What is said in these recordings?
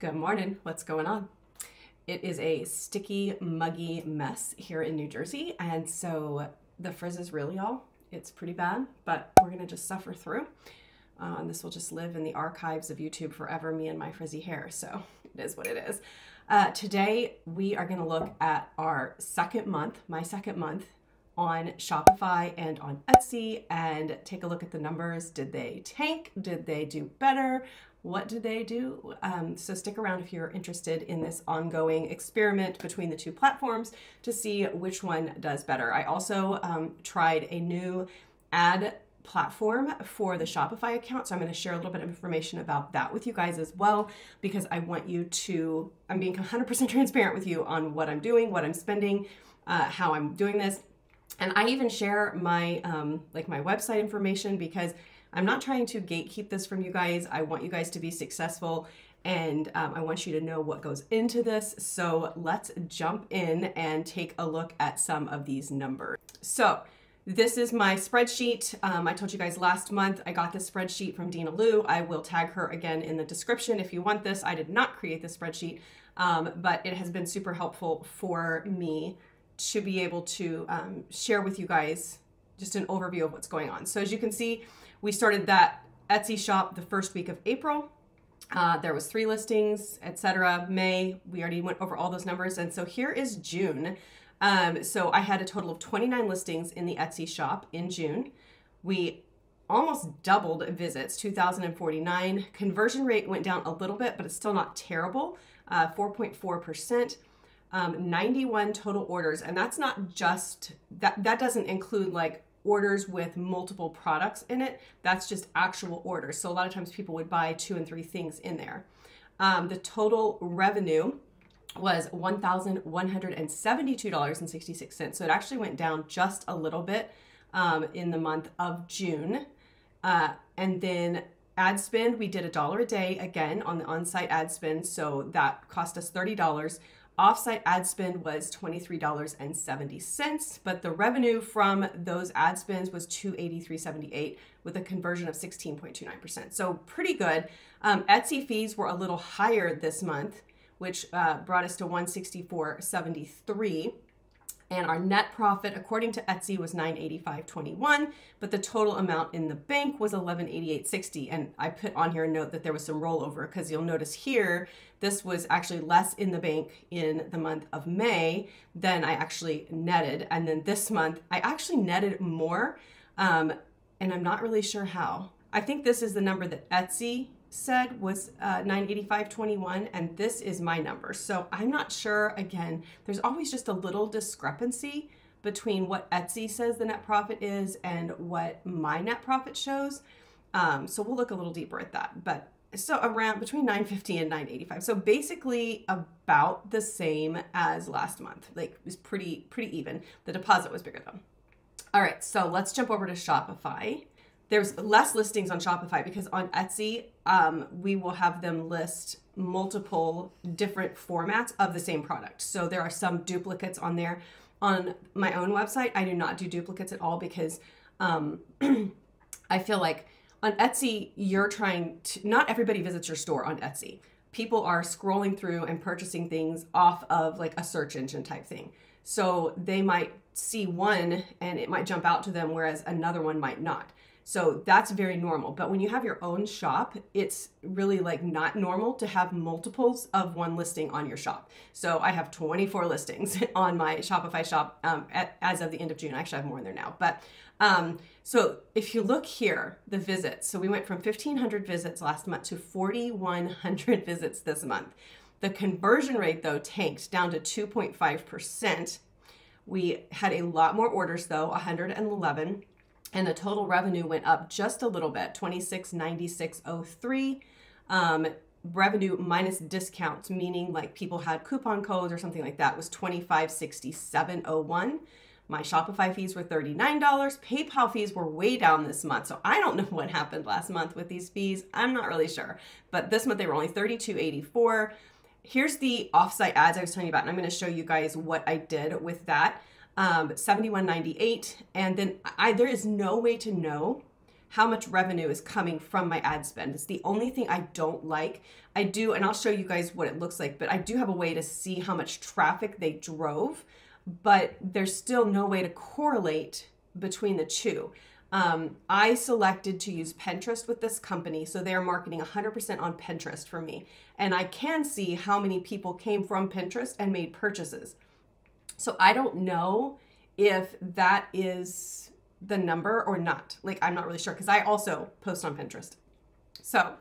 Good morning. What's going on? It is a sticky, muggy mess here in New Jersey, and so the frizz is real, y'all. It's pretty bad, but we're gonna just suffer through. And this will just live in the archives of YouTube forever, me and my frizzy hair, so it is what it is. Today, we are gonna look at our my second month on Shopify and on Etsy, and take a look at the numbers. Did they tank? Did they do better? What did they do? So stick around if you're interested in this ongoing experiment between the two platforms to see which one does better. I also tried a new ad platform for the Shopify account, so I'm going to share a little bit of information about that with you guys as well, because I want you to, I'm being 100% transparent with you on what I'm doing, what I'm spending, how I'm doing this. And I even share my my website information, because I'm not trying to gatekeep this from you guys. I want you guys to be successful, and I want you to know what goes into this. So let's jump in and take a look at some of these numbers. So this is my spreadsheet. I told you guys last month I got this spreadsheet from Dina Lou. I will tag her again in the description if you want this. I did not create this spreadsheet, but it has been super helpful for me to be able to share with you guys just an overview of what's going on. So as you can see, we started that Etsy shop the first week of April. There was 3 listings, etc. May, we already went over all those numbers. And so here is June. So I had a total of 29 listings in the Etsy shop in June. We almost doubled visits, 2,049. Conversion rate went down a little bit, but it's still not terrible, 4.4%. 91 total orders, and that's not just, that doesn't include like orders with multiple products in it. That's just actual orders. So a lot of times people would buy 2 and 3 things in there. The total revenue was $1,172.66. So it actually went down just a little bit in the month of June. And then ad spend, we did $1 a day again on the on-site ad spend. So that cost us $30. Offsite ad spend was $23.70, but the revenue from those ad spends was $283.78 with a conversion of 16.29%. So pretty good. Etsy fees were a little higher this month, which brought us to $164.73. And our net profit, according to Etsy, was $985.21, but the total amount in the bank was $1188.60. And I put on here a note that there was some rollover, because you'll notice here, this was actually less in the bank in the month of May than I actually netted. And then this month, I actually netted more, and I'm not really sure how. I think this is the number that Etsy said was $985.21, and this is my number. So I'm not sure. Again, there's always just a little discrepancy between what Etsy says the net profit is and what my net profit shows. So we'll look a little deeper at that. But so around between $950 and $985. So basically about the same as last month. Like it was pretty even. The deposit was bigger though. All right, so let's jump over to Shopify. There's less listings on Shopify because on Etsy, we will have them list multiple different formats of the same product. So there are some duplicates on there. On my own website, I do not do duplicates at all, because I feel like on Etsy, you're trying to, not everybody visits your store on Etsy. People are scrolling through and purchasing things off of like a search engine type thing. So they might see one and it might jump out to them, whereas another one might not. So that's very normal. But when you have your own shop, it's really like not normal to have multiples of one listing on your shop. So I have 24 listings on my Shopify shop as of the end of June. I actually have more in there now. But so if you look here, the visits, so we went from 1,500 visits last month to 4,100 visits this month. The conversion rate though tanked down to 2.5%. We had a lot more orders though, 111. And the total revenue went up just a little bit, $26.9603. Revenue minus discounts, meaning like people had coupon codes or something like that, was $25.6701. My Shopify fees were $39. PayPal fees were way down this month. So I don't know what happened last month with these fees. I'm not really sure. But this month they were only $32.84. Here's the offsite ads I was telling you about, and I'm going to show you guys what I did with that. $71.98, and then there is no way to know how much revenue is coming from my ad spend. It's the only thing I don't like. I do, and I'll show you guys what it looks like, but I do have a way to see how much traffic they drove, but there's still no way to correlate between the two. I selected to use Pinterest with this company, so they're marketing 100% on Pinterest for me. And I can see how many people came from Pinterest and made purchases. So I don't know if that is the number or not. Like, I'm not really sure because I also post on Pinterest. So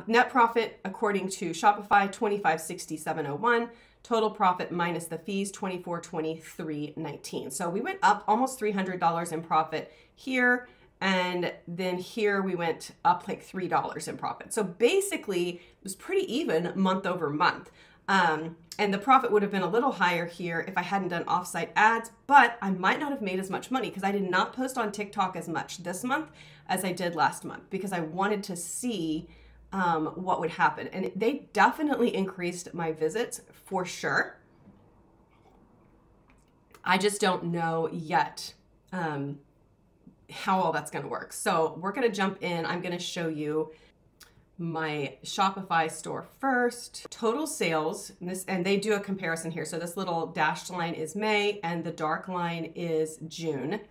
net profit, according to Shopify, $25.67.01. Total profit minus the fees, $24.23.19. So we went up almost $300 in profit here. And then here we went up like $3 in profit. So basically it was pretty even month over month. And the profit would have been a little higher here if I hadn't done offsite ads, but I might not have made as much money because I did not post on TikTok as much this month as I did last month because I wanted to see what would happen. And they definitely increased my visits for sure. I just don't know yet how all that's going to work. So we're going to jump in. I'm going to show you my Shopify store first. Total sales, and they do a comparison here. So this little dashed line is May and the dark line is June.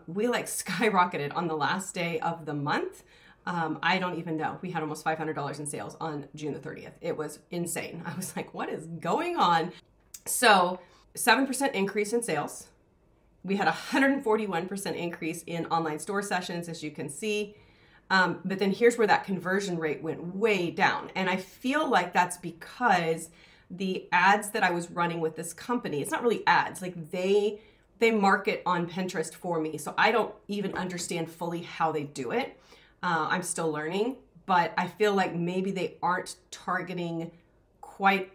We like skyrocketed on the last day of the month. I don't even know. We had almost $500 in sales on June the 30th. It was insane. I was like, what is going on? So 7% increase in sales. We had a 141% increase in online store sessions, as you can see. But then here's where that conversion rate went way down. And I feel like that's because the ads that I was running with this company, it's not really ads, like they market on Pinterest for me. So I don't even understand fully how they do it. I'm still learning, but I feel like maybe they aren't targeting quite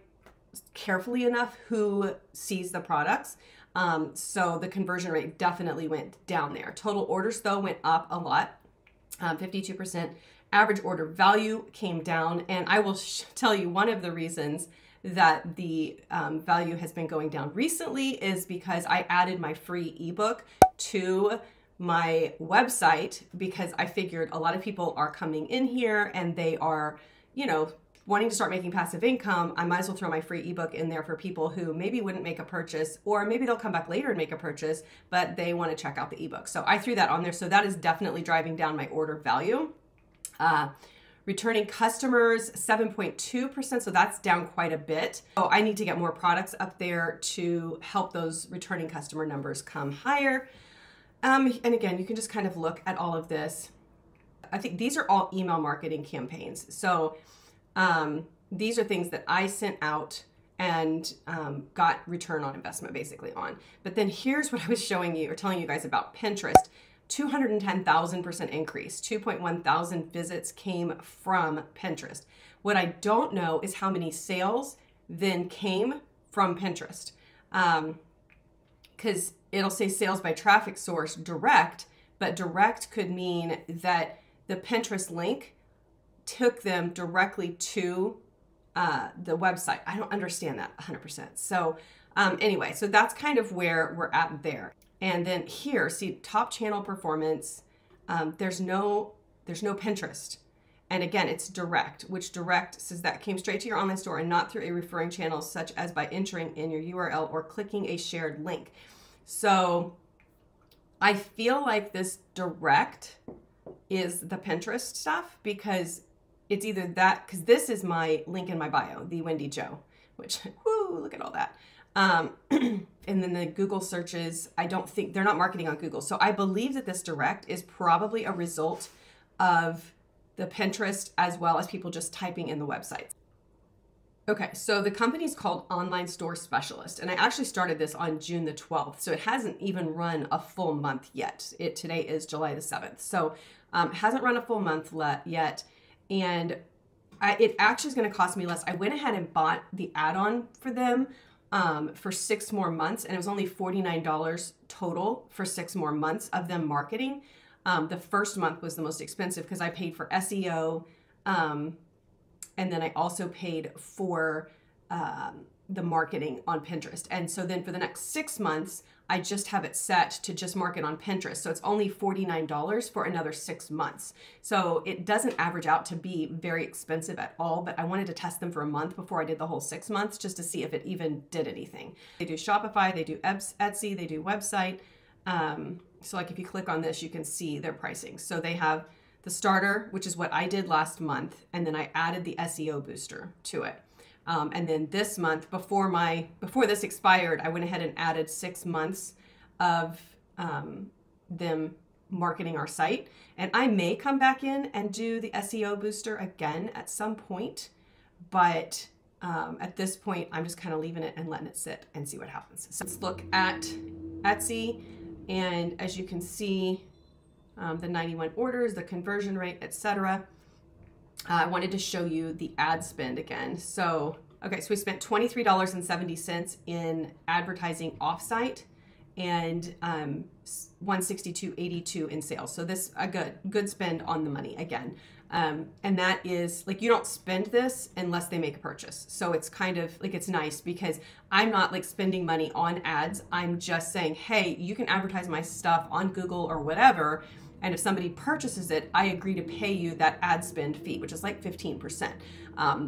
carefully enough who sees the products. So the conversion rate definitely went down there. Total orders though went up a lot, 52%. Average order value came down. And I will tell you one of the reasons that the value has been going down recently is because I added my free ebook to my website because I figured a lot of people are coming in here and they are, you know, wanting to start making passive income. I might as well throw my free ebook in there for people who maybe wouldn't make a purchase, or maybe they'll come back later and make a purchase, but they want to check out the ebook. So I threw that on there. So that is definitely driving down my order value. Returning customers, 7.2%. So that's down quite a bit. So I need to get more products up there to help those returning customer numbers come higher. And again, you can just kind of look at all of this. I think these are all email marketing campaigns. So these are things that I sent out and got return on investment basically on. But then here's what I was showing you or telling you guys about Pinterest. 210,000% increase, 2.1 thousand visits came from Pinterest. What I don't know is how many sales then came from Pinterest. Because it'll say sales by traffic source direct, but direct could mean that the Pinterest link took them directly to the website. I don't understand that 100%. So anyway, so that's kind of where we're at there. And then here, see top channel performance, there's no Pinterest. And again, it's direct, which direct says that came straight to your online store and not through a referring channel, such as by entering in your URL or clicking a shared link. So I feel like this direct is the Pinterest stuff because it's either that, because this is my link in my bio, the Wendy Joe, which, whoo, look at all that. And then the Google searches, I don't think, they're not marketing on Google. So I believe that this direct is probably a result of the Pinterest as well as people just typing in the website. Okay, so the company's called Online Store Specialist, and I actually started this on June the 12th, so it hasn't even run a full month yet. Today is July the 7th, so it hasn't run a full month yet, and it actually is going to cost me less. I went ahead and bought the add-on for them for 6 more months, and it was only $49 total for 6 more months of them marketing. The first month was the most expensive because I paid for SEO, and then I also paid for the marketing on Pinterest. And so then for the next 6 months, I just have it set to just market on Pinterest. So it's only $49 for another 6 months. So it doesn't average out to be very expensive at all, but I wanted to test them for a month before I did the whole 6 months just to see if it even did anything. They do Shopify, they do Etsy, they do website. So like if you click on this, you can see their pricing. So they have the starter, which is what I did last month, and then I added the SEO booster to it. And then this month, before this expired, I went ahead and added 6 months of them marketing our site. And I may come back in and do the SEO booster again at some point, but at this point, I'm just kind of leaving it and letting it sit and see what happens. So let's look at Etsy, and as you can see, the 91 orders, the conversion rate, etc. I wanted to show you the ad spend again. So, okay, so we spent $23.70 in advertising offsite and $162.82 in sales. So this a good spend on the money again. And that is like, you don't spend this unless they make a purchase. So it's kind of like, it's nice because I'm not like spending money on ads. I'm just saying, hey, you can advertise my stuff on Google or whatever. And if somebody purchases it, I agree to pay you that ad spend fee, which is like 15%.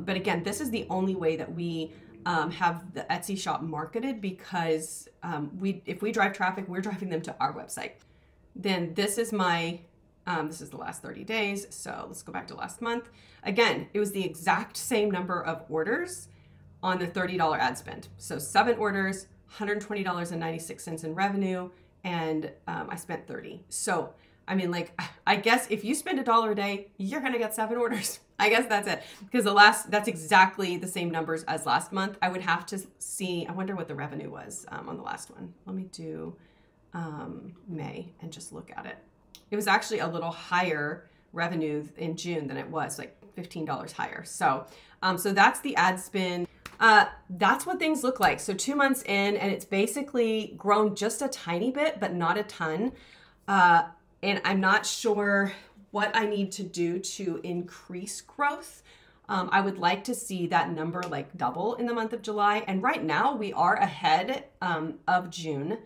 But again, this is the only way that we have the Etsy shop marketed, because if we drive traffic, we're driving them to our website. Then this is my, this is the last 30 days. So let's go back to last month. Again, it was the exact same number of orders on the $30 ad spend. So 7 orders, $120.96 in revenue, and I spent 30. So I mean, like, I guess if you spend $1 a day, you're going to get 7 orders. I guess that's it. Because that's exactly the same numbers as last month. I would have to see, I wonder what the revenue was on the last one. Let me do May and just look at it. It was actually a little higher revenue in June than it was, like $15 higher. So, so that's the ad spend. That's what things look like. So 2 months in, and it's basically grown just a tiny bit, but not a ton. And I'm not sure what I need to do to increase growth. I would like to see that number like double in the month of July. And right now we are ahead of June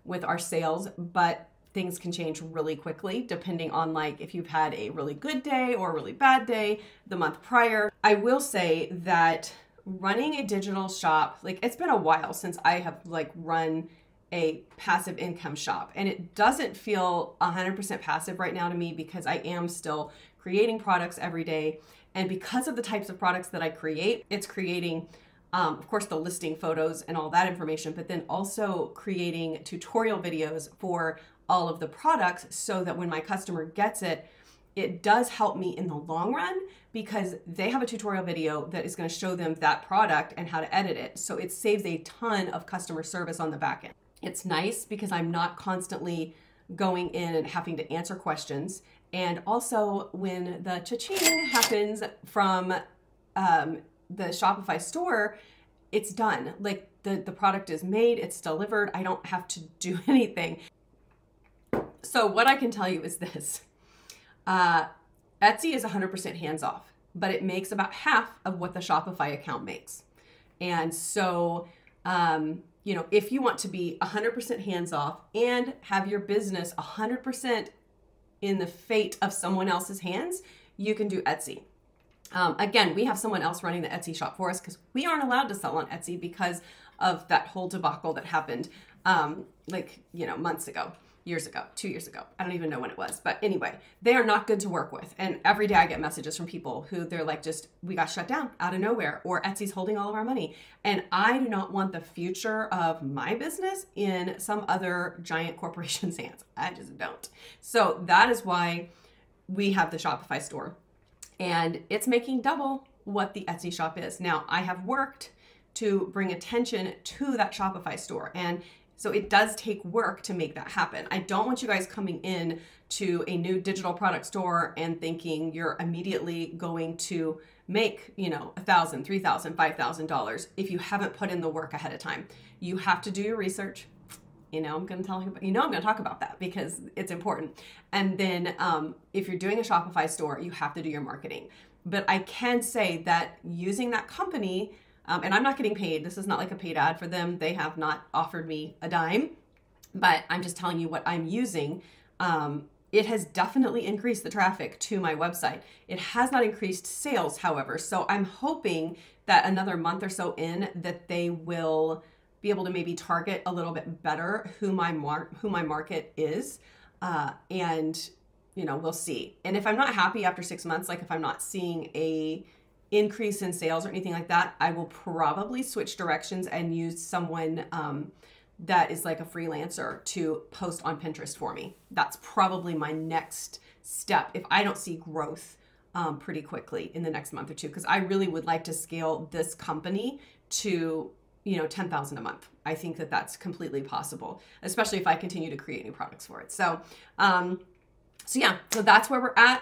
with our sales, but things can change really quickly depending on like if you've had a really good day or a really bad day the month prior. I will say that running a digital shop, like it's been a while since I have like run a passive income shop, and it doesn't feel 100% passive right now to me because I am still creating products every day. And because of the types of products that I create, it's creating, of course, the listing photos and all that information, but then also creating tutorial videos for all of the products so that when my customer gets it, it does help me in the long run because they have a tutorial video that is going to show them that product and how to edit it. So it saves a ton of customer service on the back end. It's nice because I'm not constantly going in and having to answer questions. And also when the cha-ching happens from the Shopify store, it's done. Like the product is made, it's delivered. I don't have to do anything. So what I can tell you is this. Etsy is 100% hands-off, but it makes about half of what the Shopify account makes. And so, you know, if you want to be 100% hands-off and have your business 100% in the fate of someone else's hands, you can do Etsy. Again, we have someone else running the Etsy shop for us because we aren't allowed to sell on Etsy because of that whole debacle that happened, like, you know, months ago. Years ago, 2 years ago. I don't even know when it was. But anyway, they are not good to work with. And every day I get messages from people who they're like, just, we got shut down out of nowhere, or Etsy's holding all of our money. And I do not want the future of my business in some other giant corporation's hands. I just don't. So that is why we have the Shopify store. And it's making double what the Etsy shop is. Now, I have worked to bring attention to that Shopify store. And so it does take work to make that happen. I don't want you guys coming in to a new digital product store and thinking you're immediately going to make, you know, $1,000, $3,000, $5,000 if you haven't put in the work ahead of time. You have to do your research. You know, I'm going to tell you, I'm going to talk about that because it's important. And then if you're doing a Shopify store, you have to do your marketing. But I can say that using that company, And I'm not getting paid. This is not like a paid ad for them. They have not offered me a dime, but I'm just telling you what I'm using. It has definitely increased the traffic to my website. It has not increased sales, however. So I'm hoping that another month or so in that they will be able to maybe target a little bit better who my market is. And we'll see. And if I'm not happy after 6 months, like if I'm not seeing a increase in sales or anything like that, I will probably switch directions and use someone that is like a freelancer to post on Pinterest for me. That's probably my next step if I don't see growth pretty quickly in the next month or two, because I really would like to scale this company to 10,000 a month. I think that that's completely possible, especially if I continue to create new products for it. So that's where we're at.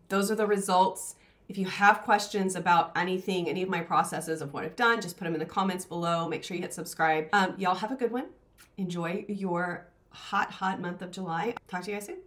Those are the results. If you have questions about anything, any of my processes of what I've done, just put them in the comments below. Make sure you hit subscribe. Y'all have a good one. Enjoy your hot month of July. Talk to you guys soon.